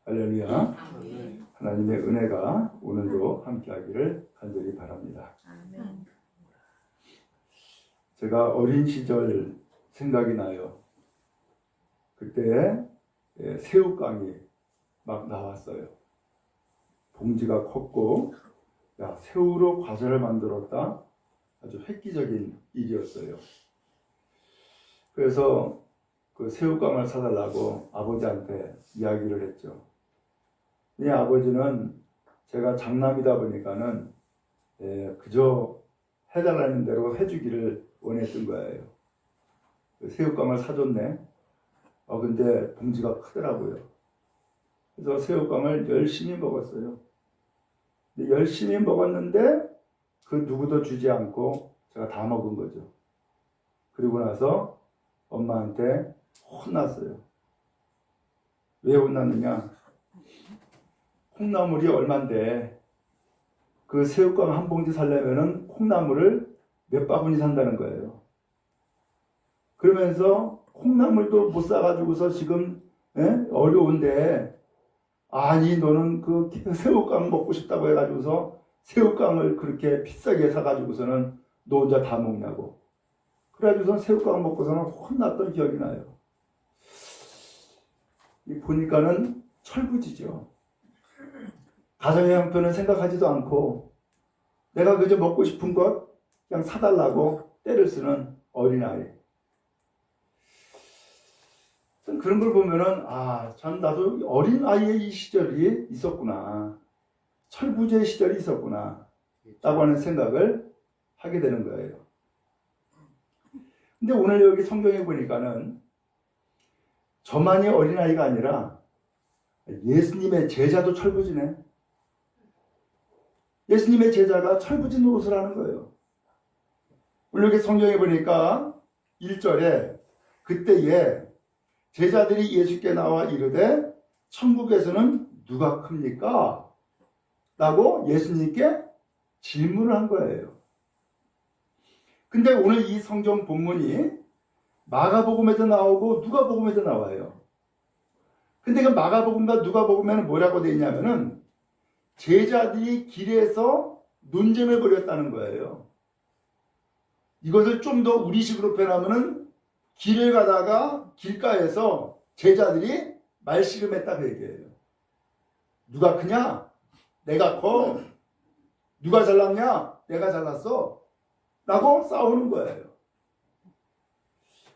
할렐루야. 아멘. 하나님의 은혜가 오늘도 함께하기를 간절히 바랍니다. 아멘. 제가 어린 시절 생각이 나요. 그때 새우깡이 막 나왔어요. 봉지가 컸고, 야, 새우로 과자를 만들었다. 아주 획기적인 일이었어요. 그래서 그 새우깡을 사달라고 아버지한테 이야기를 했죠. 이 아버지는 제가 장남이다 보니까는 그저 해달라는 대로 해주기를 원했던 거예요. 새우깡을 사줬네. 근데 봉지가 크더라고요. 그래서 새우깡을 열심히 먹었어요. 근데 열심히 먹었는데 그 누구도 주지 않고 제가 다 먹은 거죠. 그리고 나서 엄마한테 혼났어요. 왜 혼났느냐? 콩나물이 얼만데 그 새우깡 한 봉지 살려면은 콩나물을 몇 바구니 산다는 거예요. 그러면서 콩나물도 못 사가지고서 지금 어려운데, 아니 너는 그 새우깡 먹고 싶다고 해가지고서 새우깡을 그렇게 비싸게 사가지고서는 너 혼자 다 먹냐고. 그래가지고서 새우깡 먹고서는 혼났던 기억이 나요. 보니까는 철부지죠. 가정의 형편을 생각하지도 않고 내가 그저 먹고 싶은 것 그냥 사달라고 때를 쓰는 어린아이. 그런 걸 보면은 참 나도 어린아이의 이 시절이 있었구나. 철부지의 시절이 있었구나 라고 하는 생각을 하게 되는 거예요. 근데 오늘 여기 성경에 보니까는 저만이 어린아이가 아니라 예수님의 제자도 철부지네. 예수님의 제자가 철부지 노릇을 하는 거예요. 오늘 여기 성경에 보니까 1절에 그때에 제자들이 예수께 나와 이르되 천국에서는 누가 큽니까? 라고 예수님께 질문을 한 거예요. 근데 오늘 이 성경 본문이 마가복음에도 나오고 누가복음에도 나와요. 근데 그 마가복음과 누가복음에는 뭐라고 되어 있냐면은 제자들이 길에서 논쟁을 벌였다는 거예요. 이것을 좀 더 우리식으로 표현하면은 길을 가다가 길가에서 제자들이 말씨름했다 그 얘기예요. 누가 크냐? 내가 커. 누가 잘났냐? 내가 잘났어. 라고 싸우는 거예요.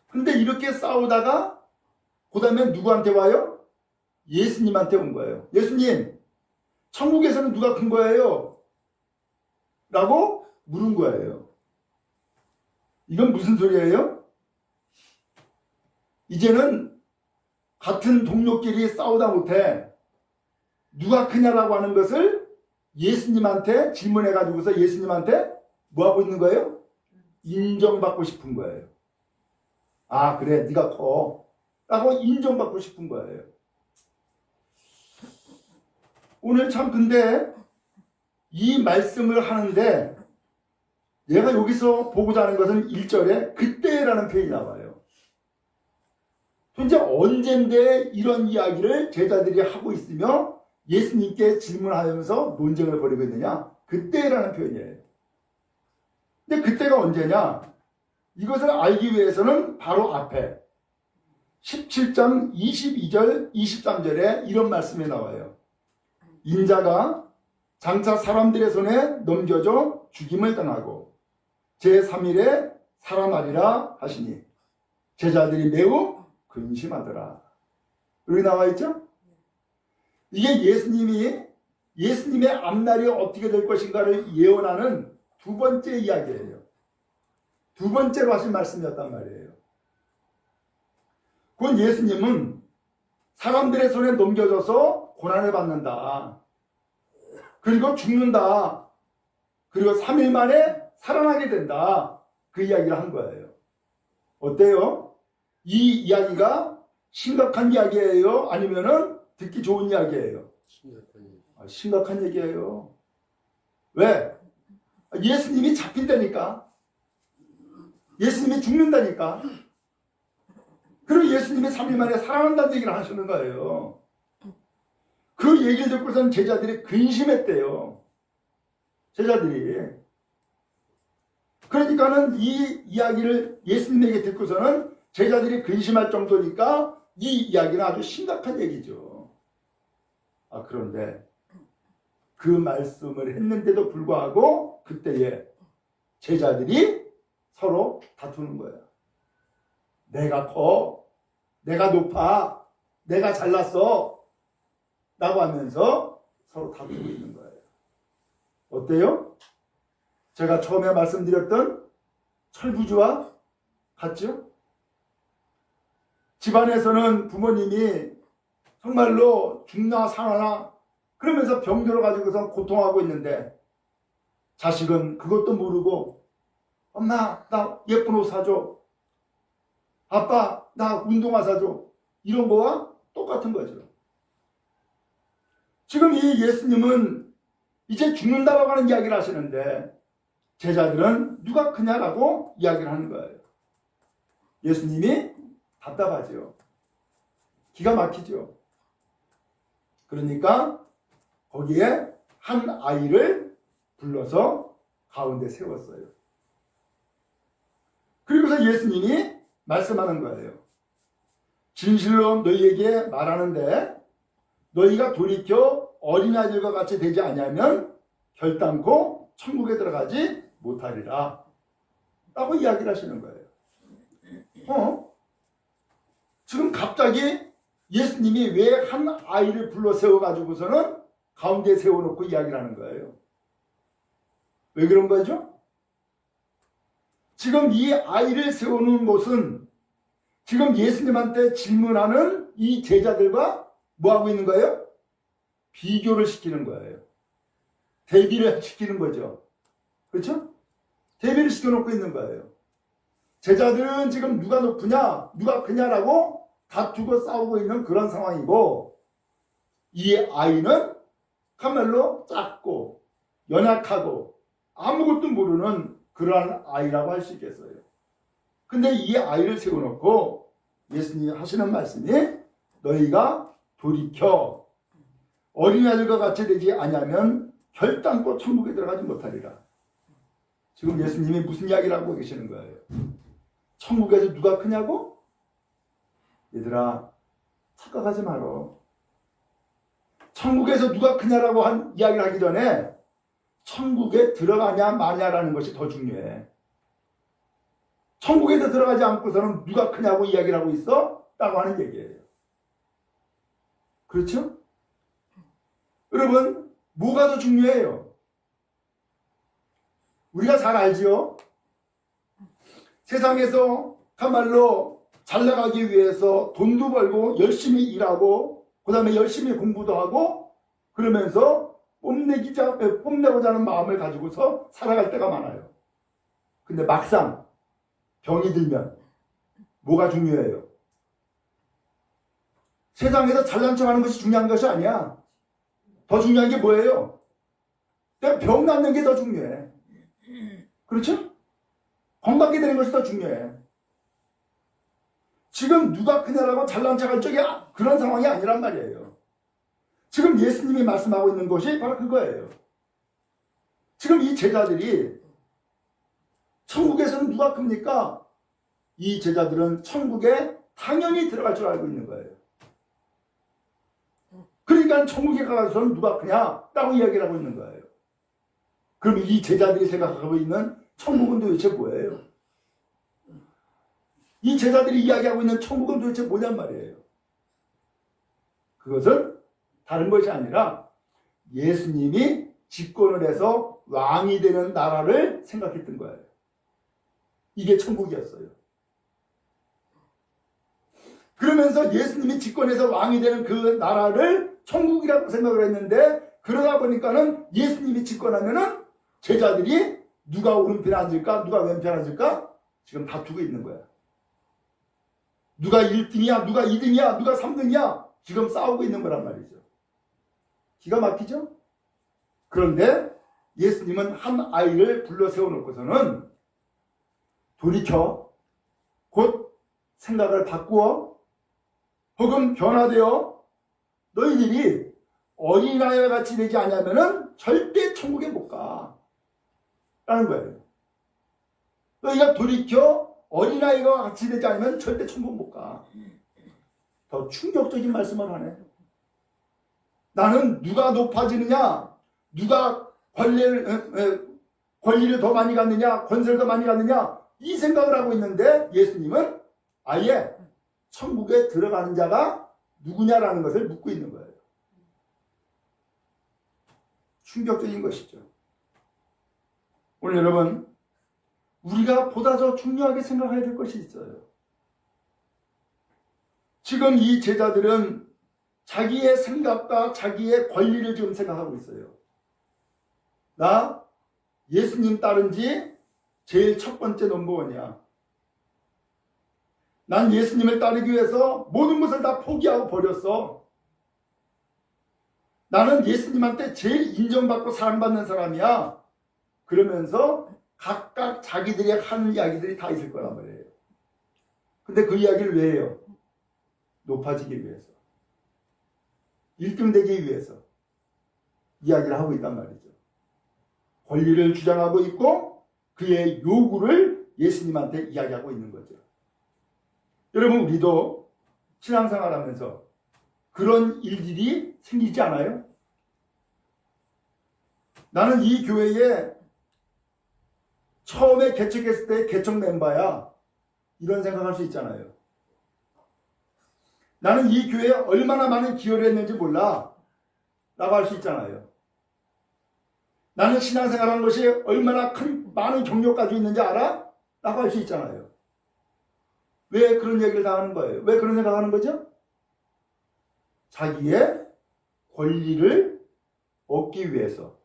근데 이렇게 싸우다가 그 다음에 누구한테 와요? 예수님한테 온 거예요. 예수님, 천국에서는 누가 큰 거예요? 라고 물은 거예요. 이건 무슨 소리예요? 이제는 같은 동료끼리 싸우다 못해 누가 크냐라고 하는 것을 예수님한테 질문해가지고서 예수님한테 뭐 하고 있는 거예요? 인정받고 싶은 거예요. 그래, 네가 커 라고 인정받고 싶은 거예요. 오늘 참 근데 이 말씀을 하는데 얘가 여기서 보고자 하는 것은 1절에 그때라는 표현이 나와요. 현재 언젠데 이런 이야기를 제자들이 하고 있으며 예수님께 질문하면서 논쟁을 벌이고 있느냐? 그때라는 표현이에요. 근데 그때가 언제냐? 이것을 알기 위해서는 바로 앞에 17장 22절 23절에 이런 말씀이 나와요. 인자가 장차 사람들의 손에 넘겨져 죽임을 당하고 제3일에 살아나리라 하시니 제자들이 매우 근심하더라. 여기 나와 있죠? 이게 예수님의 앞날이 어떻게 될 것인가를 예언하는 두 번째 이야기예요. 두 번째로 하신 말씀이었단 말이에요. 그건 예수님은 사람들의 손에 넘겨져서 고난을 받는다. 그리고 죽는다. 그리고 3일 만에 살아나게 된다. 그 이야기를 한 거예요. 어때요? 이 이야기가 심각한 이야기예요? 아니면은 듣기 좋은 이야기예요? 심각한 얘기예요. 왜? 예수님이 잡힌다니까. 예수님이 죽는다니까. 그리고 예수님이 3일 만에 살아난다는 얘기를 하시는 거예요. 그 얘기를 듣고선 제자들이 근심했대요. 제자들이. 그러니까는 이 이야기를 예수님에게 듣고서는 제자들이 근심할 정도니까 이 이야기는 아주 심각한 얘기죠. 그런데 그 말씀을 했는데도 불구하고 그때에 제자들이 서로 다투는 거예요. 내가 커, 내가 높아, 내가 잘났어 라고 하면서 서로 다투고 있는 거예요. 어때요? 제가 처음에 말씀드렸던 철부지와 같죠? 집안에서는 부모님이 정말로 죽나 사나 그러면서 병들어 가지고서 고통하고 있는데 자식은 그것도 모르고 엄마 나 예쁜 옷 사줘, 아빠 나 운동화 사줘, 이런 거와 똑같은 거죠. 지금 이 예수님은 이제 죽는다라고 하는 이야기를 하시는데 제자들은 누가 크냐라고 이야기를 하는 거예요. 예수님이 답답하죠. 기가 막히죠. 그러니까 거기에 한 아이를 불러서 가운데 세웠어요. 그리고서 예수님이 말씀하는 거예요. 진실로 너희에게 말하는데 너희가 돌이켜 어린아이들과 같이 되지 않으면 결단코 천국에 들어가지 못하리라 라고 이야기를 하시는 거예요. 지금 갑자기 예수님이 왜 한 아이를 불러 세워가지고서는 가운데 세워놓고 이야기를 하는 거예요? 왜 그런 거죠? 지금 이 아이를 세우는 것은 지금 예수님한테 질문하는 이 제자들과 뭐하고 있는 거예요? 비교를 시키는 거예요. 대비를 시키는 거죠. 그렇죠? 대비를 시켜놓고 있는 거예요. 제자들은 지금 누가 높으냐, 누가 크냐라고 다투고 싸우고 있는 그런 상황이고 이 아이는 참말로 작고 연약하고 아무것도 모르는 그러한 아이라고 할 수 있겠어요. 근데 이 아이를 세워놓고 예수님이 하시는 말씀이 너희가 돌이켜 어린아이들과 같이 되지 아니하면 결단코 천국에 들어가지 못하리라. 지금 예수님이 무슨 이야기를 하고 계시는 거예요? 천국에서 누가 크냐고? 얘들아 착각하지 마라. 천국에서 누가 크냐라고 한 이야기를 하기 전에 천국에 들어가냐 마냐라는 것이 더 중요해. 천국에 들어가지 않고서는 누가 크냐고 이야기를 하고 있어? 라고 하는 얘기예요. 그렇죠? 여러분 뭐가 더 중요해요? 우리가 잘 알지요? 세상에서 참말로 잘 나가기 위해서 돈도 벌고 열심히 일하고 그 다음에 열심히 공부도 하고 그러면서 뽐내고자 하는 마음을 가지고서 살아갈 때가 많아요. 근데 막상 병이 들면 뭐가 중요해요? 세상에서 잘난 척하는 것이 중요한 것이 아니야. 더 중요한 게 뭐예요? 내가 병 낫는 게 더 중요해. 그렇죠? 건강하게 되는 것이 더 중요해. 지금 누가 크냐라고 잘난 척할 적이 그런 상황이 아니란 말이에요. 지금 예수님이 말씀하고 있는 것이 바로 그거예요. 지금 이 제자들이 천국에서는 누가 큽니까? 이 제자들은 천국에 당연히 들어갈 줄 알고 있는 거예요. 그러니까 천국에 가서는 누가 크냐라고 이야기를 하고 있는 거예요. 그럼 이 제자들이 생각하고 있는 천국은 도대체 뭐예요? 이 제자들이 이야기하고 있는 천국은 도대체 뭐냔 말이에요. 그것은 다른 것이 아니라 예수님이 집권을 해서 왕이 되는 나라를 생각했던 거예요. 이게 천국이었어요. 그러면서 예수님이 집권해서 왕이 되는 그 나라를 천국이라고 생각을 했는데 그러다 보니까는 예수님이 집권하면은 제자들이 누가 오른편에 앉을까 누가 왼편에 앉을까 지금 다투고 있는 거야. 누가 1등이야 누가 2등이야 누가 3등이야 지금 싸우고 있는 거란 말이죠. 기가 막히죠? 그런데 예수님은 한 아이를 불러 세워놓고서는 돌이켜 곧 생각을 바꾸어 혹은 변화되어 너희들이 어린아이와 같이 되지 않으면은 절대 천국에 못 가. 라는 거예요. 너희가 돌이켜 어린아이와 같이 되지 않으면 절대 천국 못 가. 더 충격적인 말씀을 하네. 나는 누가 높아지느냐, 누가 권리를 더 많이 갖느냐, 권세를 더 많이 갖느냐, 이 생각을 하고 있는데 예수님은 아예 천국에 들어가는 자가 누구냐라는 것을 묻고 있는 거예요. 충격적인 것이죠. 오늘 여러분, 우리가 보다 더 중요하게 생각해야 될 것이 있어요. 지금 이 제자들은 자기의 생각과 자기의 권리를 지금 생각하고 있어요. 나 예수님 따른지 제일 첫 번째 넘버원이야. 난 예수님을 따르기 위해서 모든 것을 다 포기하고 버렸어. 나는 예수님한테 제일 인정받고 사랑받는 사람이야. 그러면서 각각 자기들이 하는 이야기들이 다 있을 거란 말이에요. 근데 그 이야기를 왜 해요? 높아지기 위해서. 1등 되기 위해서 이야기를 하고 있단 말이죠. 권리를 주장하고 있고 그의 요구를 예수님한테 이야기하고 있는 거죠. 여러분, 우리도 신앙생활 하면서 그런 일들이 생기지 않아요? 나는 이 교회에 처음에 개척했을 때 개척 멤버야. 이런 생각할 수 있잖아요. 나는 이 교회에 얼마나 많은 기여를 했는지 몰라. 라고 할 수 있잖아요. 나는 신앙생활하는 것이 얼마나 많은 경력 가지고 있는지 알아? 라고 할 수 있잖아요. 왜 그런 얘기를 다 하는 거예요? 왜 그런 생각하는 거죠? 자기의 권리를 얻기 위해서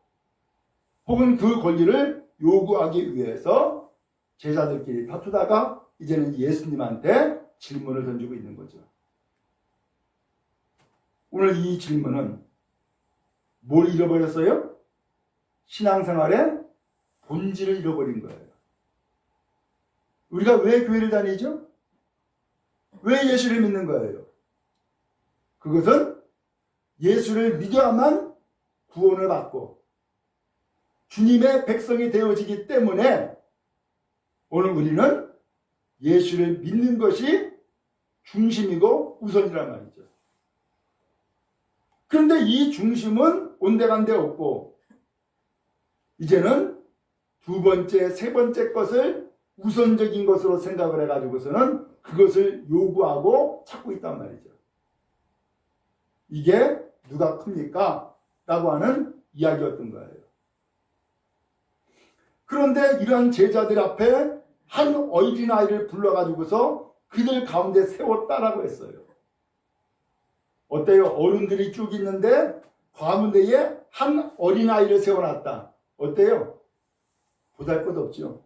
혹은 그 권리를 요구하기 위해서 제자들끼리 다투다가 이제는 예수님한테 질문을 던지고 있는 거죠. 오늘 이 질문은 뭘 잃어버렸어요? 신앙생활의 본질을 잃어버린 거예요. 우리가 왜 교회를 다니죠? 왜 예수를 믿는 거예요? 그것은 예수를 믿어야만 구원을 받고 주님의 백성이 되어지기 때문에 오늘 우리는 예수를 믿는 것이 중심이고 우선이란 말이죠. 그런데 이 중심은 온데간데 없고 이제는 두 번째, 세 번째 것을 우선적인 것으로 생각을 해가지고서는 그것을 요구하고 찾고 있단 말이죠. 이게 누가 큽니까? 라고 하는 이야기였던 거예요. 그런데 이러한 제자들 앞에 한 어린아이를 불러가지고서 그들 가운데 세웠다라고 했어요. 어때요? 어른들이 쭉 있는데 가운데에 한 어린아이를 세워놨다. 어때요? 보잘것없죠.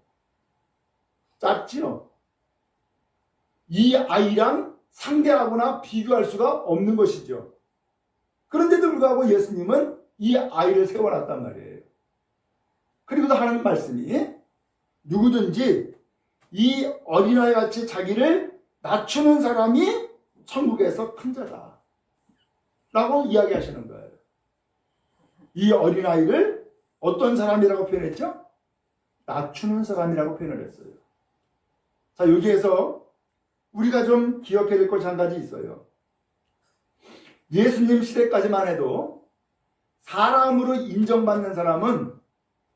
작지요. 이 아이랑 상대하거나 비교할 수가 없는 것이죠. 그런데도 불구하고 예수님은 이 아이를 세워놨단 말이에요. 그리고도 하는 말씀이 누구든지 이 어린아이 같이 자기를 낮추는 사람이 천국에서 큰 자다 라고 이야기하시는 거예요. 이 어린아이를 어떤 사람이라고 표현했죠? 낮추는 사람이라고 표현을 했어요. 자, 여기에서 우리가 좀 기억해야 될 것이 한 가지 있어요. 예수님 시대까지만 해도 사람으로 인정받는 사람은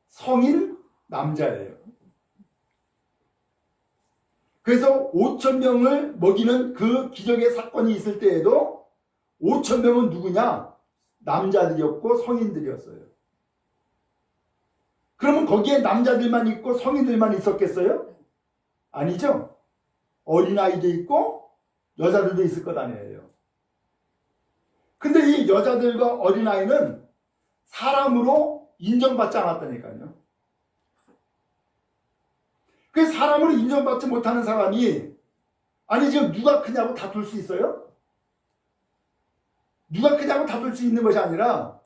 성인 남자예요. 그래서 5,000명을 먹이는 그 기적의 사건이 있을 때에도 5,000명은 누구냐? 남자들이었고 성인들이었어요. 그러면 거기에 남자들만 있고 성인들만 있었겠어요? 아니죠. 어린아이도 있고 여자들도 있을 것 아니에요. 근데 이 여자들과 어린아이는 사람으로 인정받지 않았다니까요. 그 사람으로 인정받지 못하는 사람이 아니 지금 누가 크냐고 다툴 수 있어요? 누가 크냐고 다툴 수 있는 것이 아니라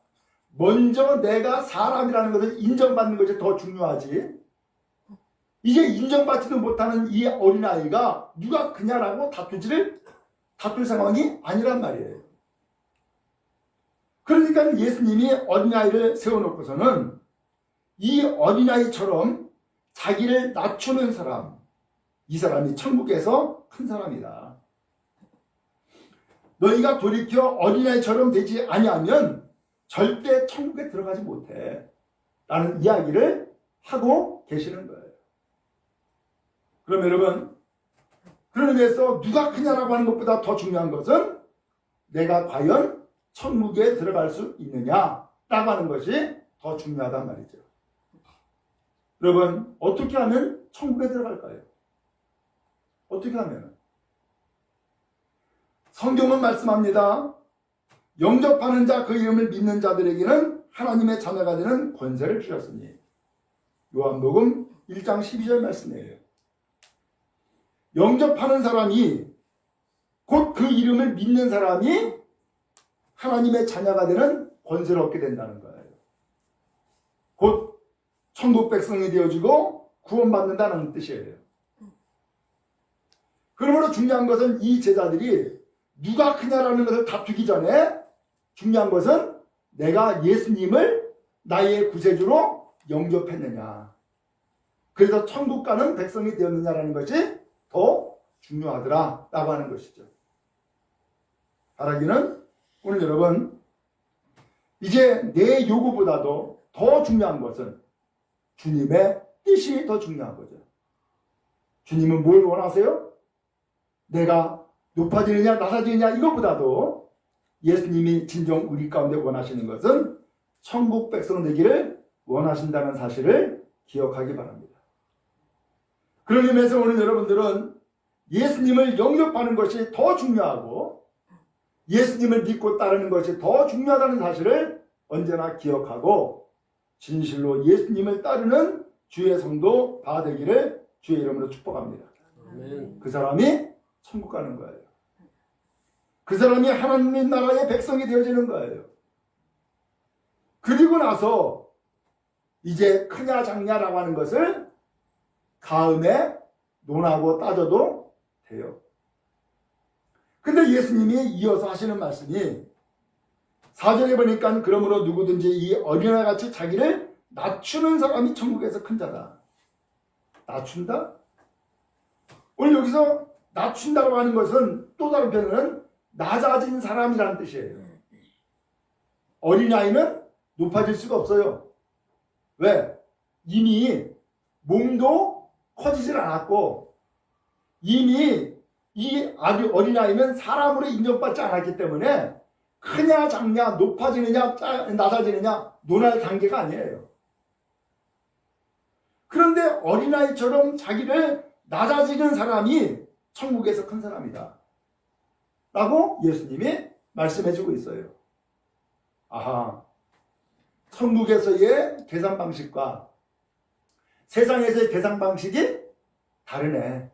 먼저 내가 사람이라는 것을 인정받는 것이 더 중요하지. 이제 인정받지도 못하는 이 어린아이가 누가 크냐라고 다툴 상황이 아니란 말이에요. 그러니까 예수님이 어린아이를 세워놓고서는 이 어린아이처럼 자기를 낮추는 사람, 이 사람이 천국에서 큰 사람이다. 너희가 돌이켜 어린아이처럼 되지 아니하면 절대 천국에 들어가지 못해 라는 이야기를 하고 계시는 거예요. 그럼 여러분, 그런 의미에서 누가 크냐라고 하는 것보다 더 중요한 것은 내가 과연 천국에 들어갈 수 있느냐라고 하는 것이 더 중요하단 말이죠. 여러분, 어떻게 하면 천국에 들어갈까요? 어떻게 하면? 성경은 말씀합니다. 영접하는 자, 그 이름을 믿는 자들에게는 하나님의 자녀가 되는 권세를 주셨으니. 요한복음 1장 12절 말씀이에요. 영접하는 사람이, 곧 그 이름을 믿는 사람이 하나님의 자녀가 되는 권세를 얻게 된다는 거예요. 곧 천국 백성이 되어지고 구원받는다는 뜻이에요. 그러므로 중요한 것은 이 제자들이 누가 크냐라는 것을 다투기 전에 중요한 것은 내가 예수님을 나의 구세주로 영접했느냐. 그래서 천국 가는 백성이 되었느냐라는 것이 더 중요하더라 라고 하는 것이죠. 바라기는 오늘 여러분, 이제 내 요구보다도 더 중요한 것은 주님의 뜻이 더 중요한 거죠. 주님은 뭘 원하세요? 내가 높아지느냐 낮아지느냐 이것보다도 예수님이 진정 우리 가운데 원하시는 것은 천국 백성 되기를 원하신다는 사실을 기억하기 바랍니다. 그런 의미에서 오늘 여러분들은 예수님을 영접하는 것이 더 중요하고 예수님을 믿고 따르는 것이 더 중요하다는 사실을 언제나 기억하고 진실로 예수님을 따르는 주의 성도 다 되기를 주의 이름으로 축복합니다. 아멘. 그 사람이 천국 가는 거예요. 그 사람이 하나님 나라의 백성이 되어지는 거예요. 그리고 나서 이제 크냐 작냐라고 하는 것을 다음에 논하고 따져도 돼요. 근데 예수님이 이어서 하시는 말씀이 4절에 보니까 그러므로 누구든지 이 어린아이같이 자기를 낮추는 사람이 천국에서 큰 자다. 낮춘다? 오늘 여기서 낮춘다고 하는 것은 또 다른 표현은 낮아진 사람이라는 뜻이에요. 어린아이는 높아질 수가 없어요. 왜? 이미 몸도 커지질 않았고 이미 이 어린아이는 사람으로 인정받지 않았기 때문에 크냐 작냐 높아지느냐 낮아지느냐 논할 단계가 아니에요. 그런데 어린아이처럼 자기를 낮아지는 사람이 천국에서 큰 사람이다 라고 예수님이 말씀해주고 있어요. 아하, 천국에서의 계산 방식과 세상에서의 계산 방식이 다르네.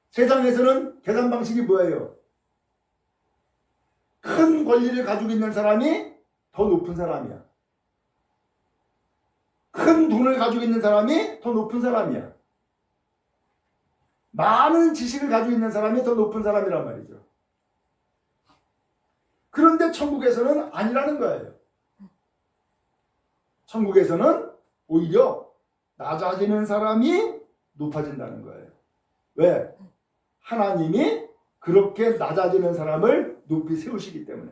세상에서는 계산 방식이 뭐예요? 큰 권리를 가지고 있는 사람이 더 높은 사람이야. 큰 돈을 가지고 있는 사람이 더 높은 사람이야. 많은 지식을 가지고 있는 사람이 더 높은 사람이란 말이죠. 그런데 천국에서는 아니라는 거예요. 천국에서는 오히려 낮아지는 사람이 높아진다는 거예요. 왜? 하나님이 그렇게 낮아지는 사람을 높이 세우시기 때문에.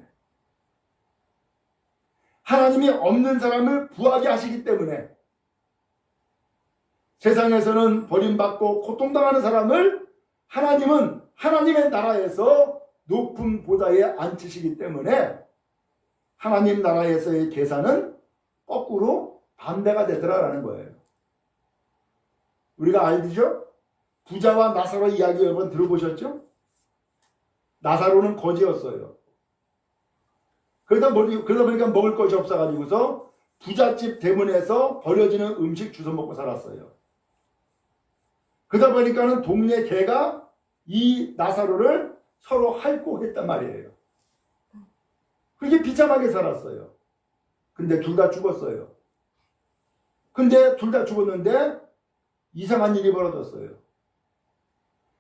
하나님이 없는 사람을 부하게 하시기 때문에. 세상에서는 버림받고 고통당하는 사람을 하나님은 하나님의 나라에서 높은 보좌에 앉히시기 때문에 하나님 나라에서의 계산은 거꾸로 반대가 되더라라는 거예요. 우리가 알죠? 부자와 나사로 이야기 여러분 들어보셨죠? 나사로는 거지였어요. 그러다 보니까 먹을 것이 없어가지고서 부잣집 대문에서 버려지는 음식 주워 먹고 살았어요. 그러다 보니까는 동네 개가 이 나사로를 서로 핥고 했단 말이에요. 그게 비참하게 살았어요. 근데 둘 다 죽었어요. 근데 둘 다 죽었는데 이상한 일이 벌어졌어요.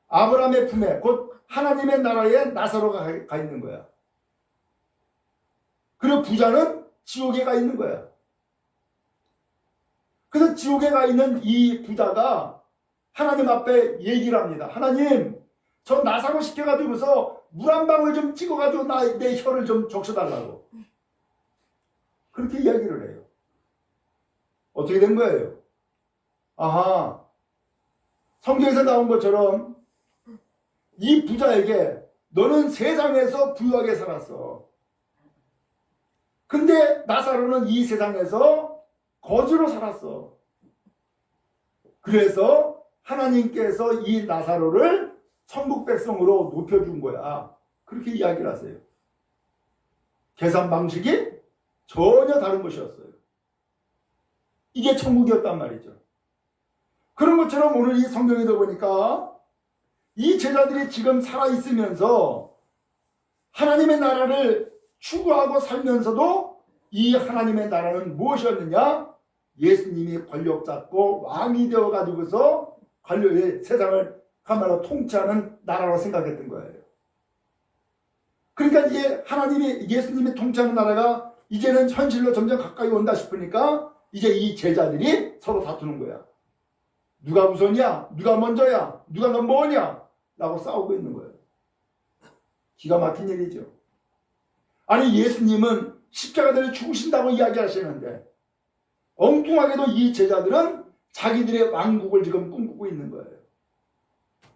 아브라함의 품에 곧 하나님의 나라에 나사로가 가 있는 거야. 그리고 부자는 지옥에 가 있는 거야. 그래서 지옥에 가 있는 이 부자가 하나님 앞에 얘기를 합니다. 하나님, 저 나사로 시켜가지고서 물 한 방울 좀 찍어가지고 내 혀를 좀 적셔달라고. 그렇게 이야기를 해요. 어떻게 된 거예요? 아하, 성경에서 나온 것처럼 이 부자에게 너는 세상에서 부유하게 살았어. 근데 나사로는 이 세상에서 거지로 살았어. 그래서 하나님께서 이 나사로를 천국 백성으로 높여준 거야. 그렇게 이야기를 하세요. 계산 방식이 전혀 다른 것이었어요. 이게 천국이었단 말이죠. 그런 것처럼 오늘 이 성경에도 보니까 이 제자들이 지금 살아있으면서 하나님의 나라를 추구하고 살면서도 이 하나님의 나라는 무엇이었느냐? 예수님이 권력 잡고 왕이 되어가지고서 세상을 가만히 통치하는 나라로 생각했던 거예요. 그러니까 이제 예수님이 통치하는 나라가 이제는 현실로 점점 가까이 온다 싶으니까 이제 이 제자들이 서로 다투는 거야. 누가 우선이야? 누가 먼저야? 누가 넘버원이야? 라고 싸우고 있는 거예요. 기가 막힌 일이죠. 아니, 예수님은 십자가들을 죽으신다고 이야기하시는데 엉뚱하게도 이 제자들은 자기들의 왕국을 지금 꿈꾸고 있는 거예요.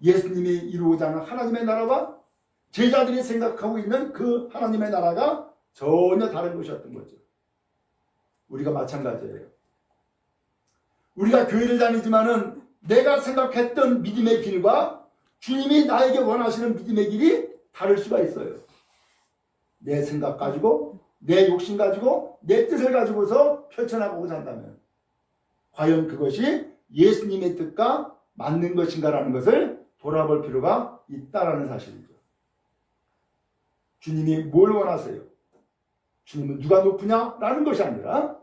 예수님이 이루고자 하는 하나님의 나라와 제자들이 생각하고 있는 그 하나님의 나라가 전혀 다른 것이었던 거죠. 우리가 마찬가지예요. 우리가 교회를 다니지만은 내가 생각했던 믿음의 길과 주님이 나에게 원하시는 믿음의 길이 다를 수가 있어요. 내 생각 가지고, 내 욕심 가지고, 내 뜻을 가지고서 펼쳐나가고 산다면 과연 그것이 예수님의 뜻과 맞는 것인가라는 것을 돌아볼 필요가 있다라는 사실이죠. 주님이 뭘 원하세요? 주님은 누가 높으냐? 라는 것이 아니라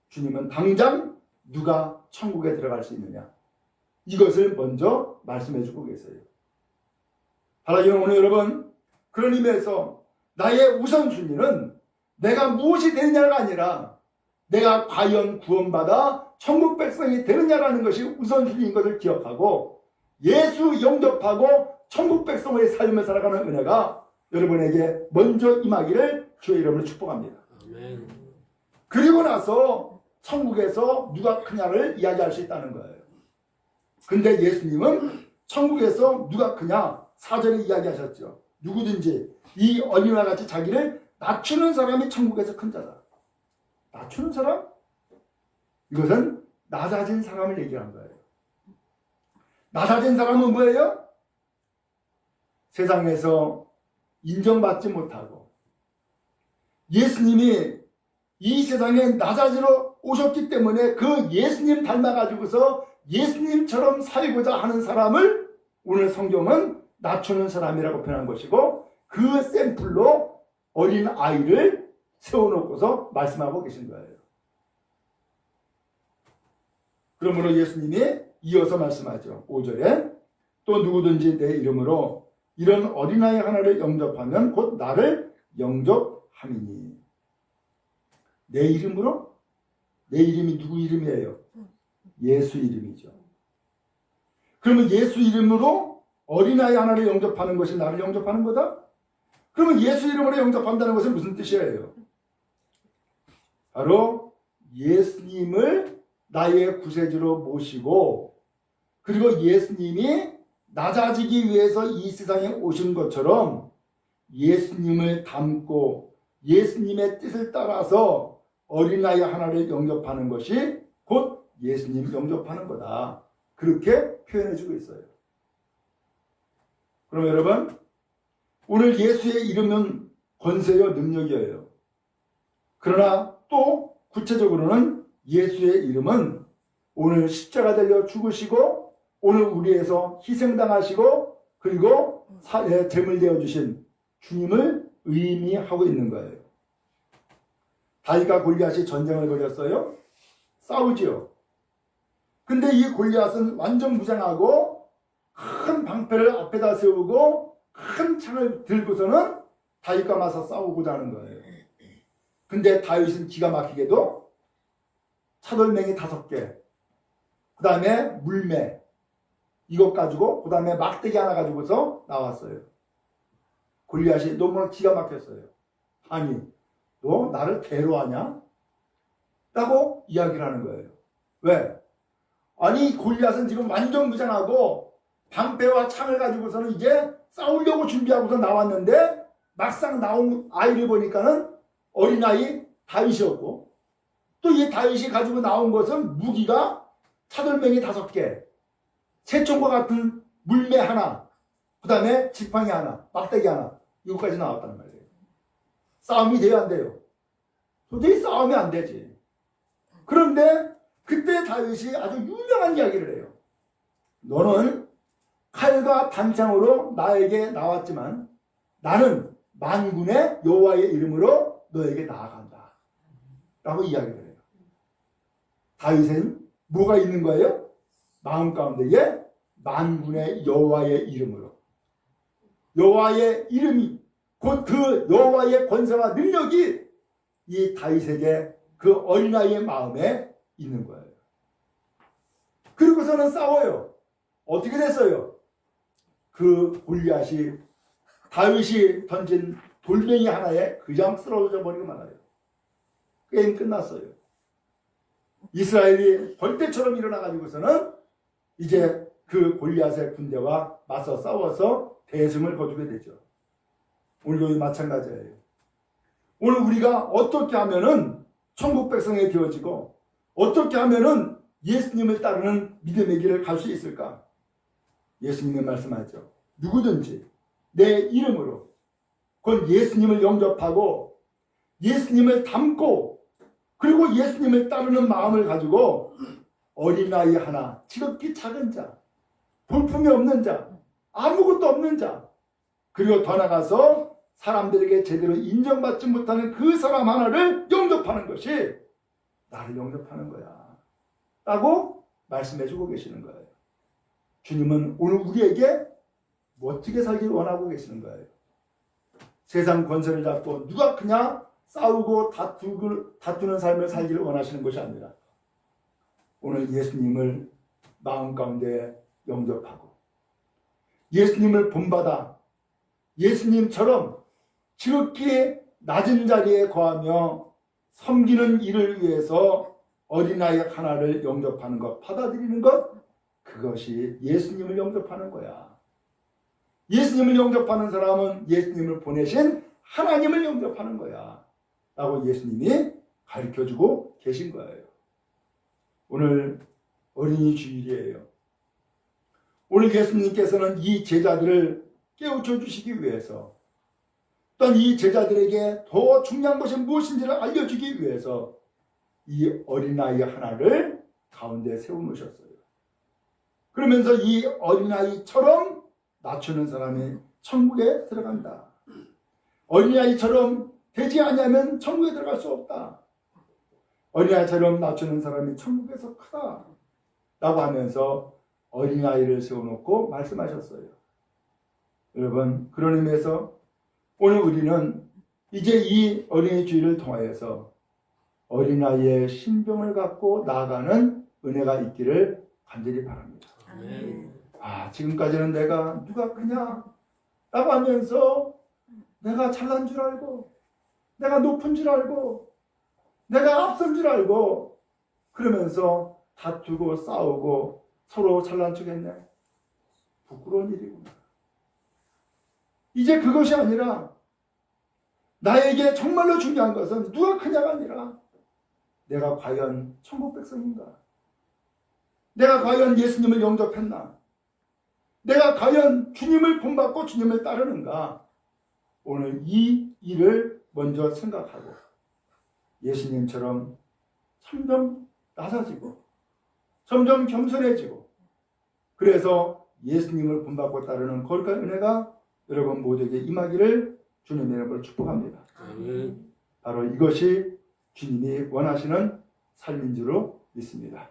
주님은 당장 누가 천국에 들어갈 수 있느냐? 이것을 먼저 말씀해 주고 계세요. 바라기는 오늘 여러분, 그런 의미에서 나의 우선순위는 내가 무엇이 되느냐가 아니라 내가 과연 구원받아 천국 백성이 되느냐라는 것이 우선순위인 것을 기억하고 예수 영접하고 천국 백성의 삶을 살아가는 은혜가 여러분에게 먼저 임하기를 주의 이름으로 축복합니다. 아멘. 그리고 나서 천국에서 누가 크냐를 이야기할 수 있다는 거예요. 근데 예수님은 천국에서 누가 크냐 4절에 이야기하셨죠. 누구든지 이 어린이와 같이 자기를 낮추는 사람이 천국에서 큰 자다. 낮추는 사람? 이것은 낮아진 사람을 얘기한 거예요. 낮아진 사람은 뭐예요? 세상에서 인정받지 못하고 예수님이 이 세상에 낮아지러 오셨기 때문에 그 예수님 닮아가지고서 예수님처럼 살고자 하는 사람을 오늘 성경은 낮추는 사람이라고 표현한 것이고 그 샘플로 어린 아이를 세워놓고서 말씀하고 계신 거예요. 그러므로 예수님이 이어서 말씀하죠. 5절에 또 누구든지 내 이름으로 이런 어린아이 하나를 영접하면 곧 나를 영접함이니. 내 이름으로? 내 이름이 누구 이름이에요? 예수 이름이죠. 그러면 예수 이름으로 어린아이 하나를 영접하는 것이 나를 영접하는 거다? 그러면 예수 이름으로 영접한다는 것은 무슨 뜻이에요? 바로 예수님을 나의 구세주로 모시고 그리고 예수님이 낮아지기 위해서 이 세상에 오신 것처럼 예수님을 닮고 예수님의 뜻을 따라서 어린아이 하나를 영접하는 것이 곧 예수님 영접하는 거다. 그렇게 표현해주고 있어요. 그럼 여러분, 오늘 예수의 이름은 권세요, 능력이에요. 그러나 또 구체적으로는 예수의 이름은 오늘 십자가 달려 죽으시고 오늘 우리에서 희생당하시고 그리고 제물 되어주신 주님을 의미하고 있는 거예요. 다윗과 골리앗이 전쟁을 벌였어요. 싸우지요. 근데 이 골리앗은 완전 무장하고 큰 방패를 앞에다 세우고 큰 창을 들고서는 다윗과 맞서 싸우고자 하는 거예요. 근데 다윗은 기가 막히게도 차돌맹이 5개, 그 다음에 물매, 이것 가지고, 그 다음에 막대기 하나 가지고서 나왔어요. 골리앗이 너무나 기가 막혔어요. 아니, 너 나를 괴로워하냐? 라고 이야기를 하는 거예요. 왜? 아니, 골리앗은 지금 완전 무장하고 방패와 창을 가지고서는 이제 싸우려고 준비하고서 나왔는데 막상 나온 아이를 보니까는 어린아이 다윗이었고, 또 이 다윗이 가지고 나온 것은 무기가 차돌맹이 5개, 새총과 같은 물매 하나, 그 다음에 지팡이 하나, 막대기 하나, 이것까지 나왔단 말이에요. 싸움이 돼야 안 돼요? 도저히 싸움이 안 되지. 그런데 그때 다윗이 아주 유명한 이야기를 해요. 너는 칼과 단창으로 나에게 나왔지만 나는 만군의 여호와의 이름으로 너에게 나아간다 라고 이야기를 해요. 다윗은 뭐가 있는 거예요? 마음 가운데에 만군의 여호와의 이름으로, 여호와의 이름이 곧 그 여호와의 권세와 능력이 이 다윗에게 그 어린아이의 마음에 있는 거예요. 그리고서는 싸워요. 어떻게 됐어요? 그 골리앗이 다윗이 던진 돌멩이 하나에 그냥 쓰러져 버리고 말아요. 게임 끝났어요. 이스라엘이 벌떼처럼 일어나가지고서는 이제 그 골리앗의 군대와 맞서 싸워서 대승을 거두게 되죠. 오늘도 마찬가지예요. 오늘 우리가 어떻게 하면은 천국 백성이 되어지고 어떻게 하면은 예수님을 따르는 믿음의 길을 갈 수 있을까? 예수님이 말씀하죠. 누구든지 내 이름으로 곧 예수님을 영접하고 예수님을 닮고 그리고 예수님을 따르는 마음을 가지고 어린아이 하나, 지극히 작은 자, 볼품이 없는 자, 아무것도 없는 자, 그리고 더 나가서 사람들에게 제대로 인정받지 못하는 그 사람 하나를 영접하는 것이 나를 영접하는 거야 라고 말씀해주고 계시는 거예요. 주님은 오늘 우리에게 어떻게 살기를 원하고 계시는 거예요. 세상 권세를 잡고 누가 그냥 싸우고 다투는 삶을 살기를 원하시는 것이 아니라 오늘 예수님을 마음 가운데 영접하고 예수님을 본받아 예수님처럼 지극히 낮은 자리에 거하며 섬기는 일을 위해서 어린아이 하나를 영접하는 것, 받아들이는 것, 그것이 예수님을 영접하는 거야. 예수님을 영접하는 사람은 예수님을 보내신 하나님을 영접하는 거야 라고 예수님이 가르쳐주고 계신 거예요. 오늘 어린이 주일이에요. 오늘 예수님께서는 이 제자들을 깨우쳐 주시기 위해서 또한 이 제자들에게 더 중요한 것이 무엇인지를 알려주기 위해서 이 어린아이 하나를 가운데 세워놓으셨어요. 그러면서 이 어린아이처럼 낮추는 사람이 천국에 들어간다. 어린아이처럼 되지 않으면 천국에 들어갈 수 없다. 어린아이처럼 낮추는 사람이 천국에서 크다 라고 하면서 어린아이를 세워놓고 말씀하셨어요. 여러분, 그런 의미에서 오늘 우리는 이제 이 어린이 주일을 통하여서 어린아이의 신병을 갖고 나아가는 은혜가 있기를 간절히 바랍니다. 지금까지는 내가 누가 크냐 라고 하면서 내가 잘난 줄 알고 내가 높은 줄 알고 내가 앞선 줄 알고 그러면서 다투고 싸우고 서로 잘난 척했네. 부끄러운 일이구나. 이제 그것이 아니라 나에게 정말로 중요한 것은 누가 크냐가 아니라 내가 과연 천국 백성인가? 내가 과연 예수님을 영접했나? 내가 과연 주님을 본받고 주님을 따르는가? 오늘 이 일을 먼저 생각하고 예수님처럼 점점 낮아지고 점점 겸손해지고 그래서 예수님을 본받고 따르는 거룩한 은혜가 여러분 모두에게 임하기를 주님의 이름으로 축복합니다. 바로 이것이 주님이 원하시는 삶인 줄로 믿습니다.